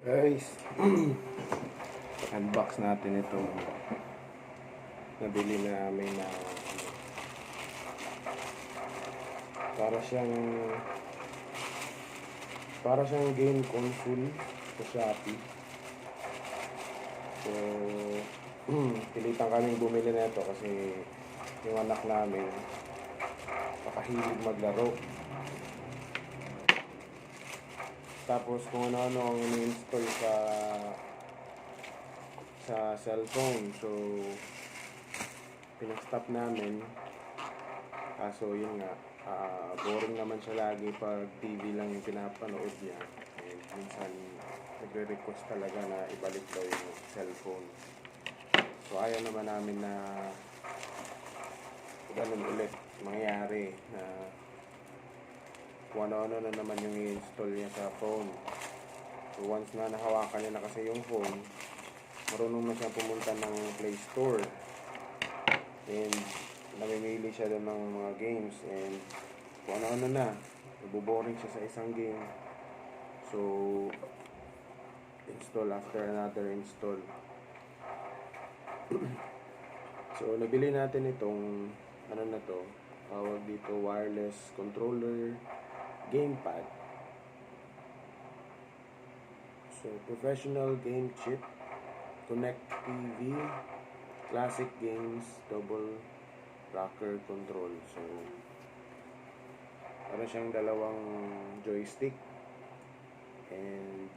Guys, unbox natin itong nabili namin na para siyang game console sa Shopee. So, pilitan kaming bumili na ito kasi yung anak namin makahilig maglaro. Tapos kung ano-ano ang in-install sa cellphone. So, pinag-stop namin. Kaso yun nga, boring naman siya lagi pag TV lang yung pinapanood niya. And minsan, nagre-request talaga na ibalik daw yung cellphone. So, ayaw naman namin na ganun ulit mangyari na kung ano-ano na naman yung i-install niya sa phone. So once na nahawakan niya na kasi yung phone, marunong na siya pumunta ng Play Store. And namimili siya doon ng mga games. And kung ano-ano na, nabuboring siya sa isang game. So, install after another install. So, nabili natin itong, ano na to, tawag dito, wireless controller gamepad. So, professional game chip, connect TV, classic games, double rocker control. So, meron siyang dalawang joystick and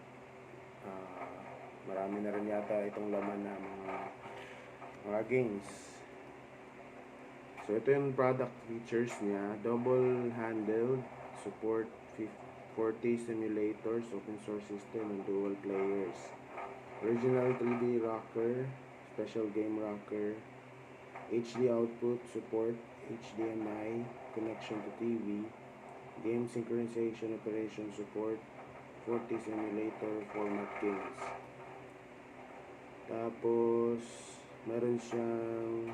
marami na rin yata itong laman na mga games. So, ito yung product features niya. Double handled, support 40 simulators, open source system, and dual players. Original 3D rocker, special game rocker, HD output, support HDMI, connection to TV, game synchronization operation support, 40 simulator format games. Tapos, meron siyang,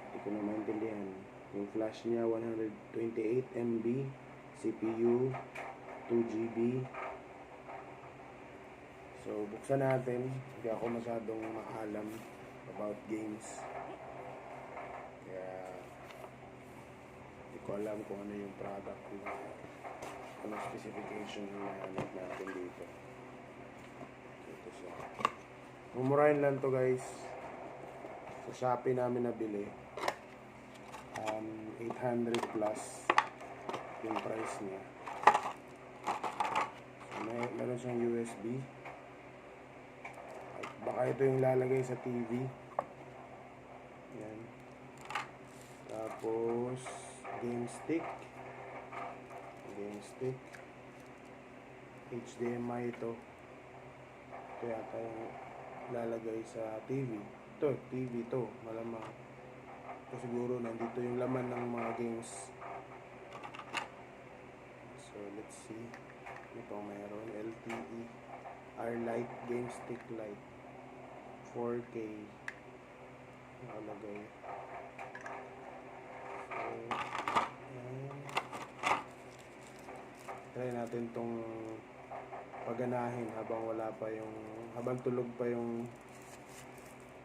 hindi ko na maintindihan. Yung flash niya, 128 MB, CPU, 2 GB. So, buksan natin. Hindi ako masyadong maalam about games. Kaya, hindi ko alam kung ano yung product na, ano specification na hanap natin dito. Ito siya. Mumurahin lang to guys. Sa Shopee namin nabili. 800 plus yung price niya. So, meron siyang USB. At baka ito yung lalagay sa TV. Yan. Tapos game stick. HDMI ito. Ito yata yung lalagay sa TV. Ito, TV to. Malamang. Ito siguro nandito yung laman ng mga games. So let's see. Ito meron LTE R-Lite game stick light 4K nakalagay. So try natin tong paganahin habang tulog pa yung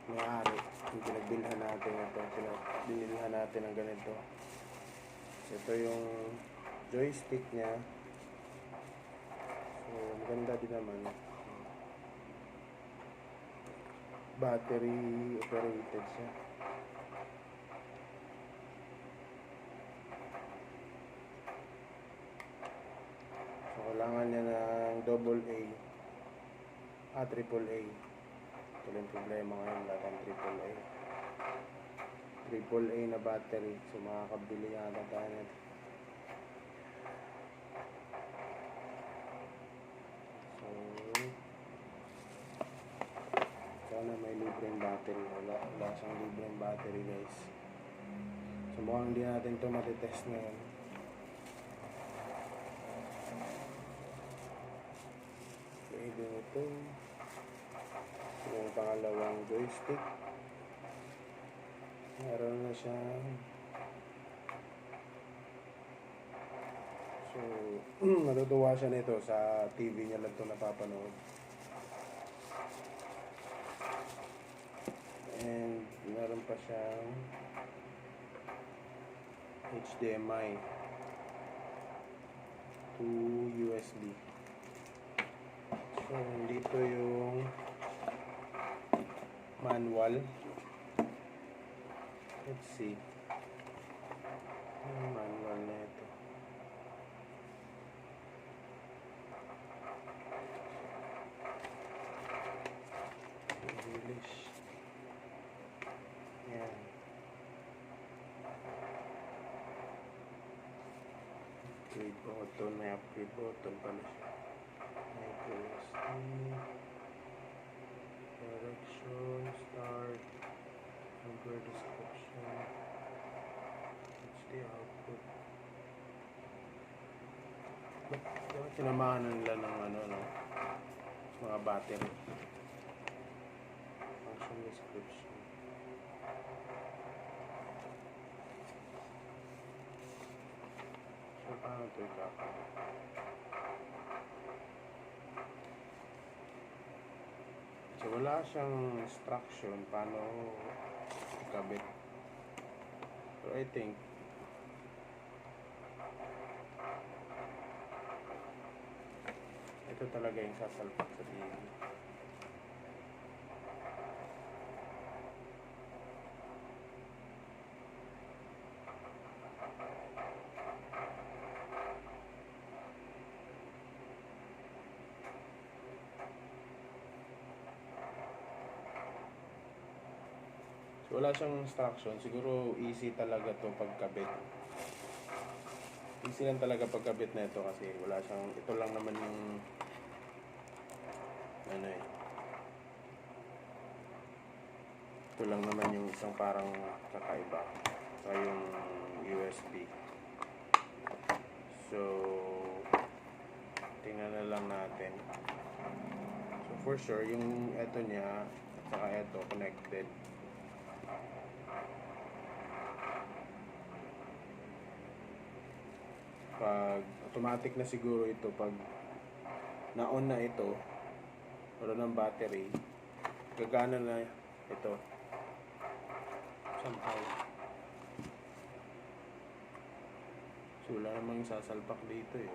may-ari. Yung pinagbilhan natin ito, binilhan natin ng ganito. So, ito yung joystick niya. So, maganda din naman. Battery operated siya. So, kailangan niya ng AAA. Ito yung problema ngayon, lahat ng AAA na battery. So makakabili yata tayo nito. So sana may libreng battery. Wala siyang libreng battery guys. So mukhang hindi natin ito matitest ngayon. Pwede ito. Yung pangalawang joystick, meron na siyang So, natutuwa siya nito. Sa TV niya lang ito napapanood. And meron pa siyang HDMI to USB. So, dito yung manual. Let's see. Yung manual na ito. English. Yan. Upgrade button. May upgrade button pala siya. Micro SD. Direction. Start. Hardware description. HD output. Bakit sinamahan nila ng mga battery? Function description. So, paano ito ikakabit? So, wala siyang instruction paano ikabit. So, I think ito talaga yung sasalpak sa TV. So, wala siyang instruction. Siguro easy talaga to pagkabit. Easy lang talaga pagkabit na ito kasi wala siyang, ito lang naman yung ito lang naman yung isang parang kakaiba sa yung USB. So, tingnan na lang natin. So, for sure, yung ito niya at saka ito connected. Pag automatic na siguro ito, pag na-on na ito, wala ng battery, gagana na ito somehow. So, wala namang sasalpak dito eh.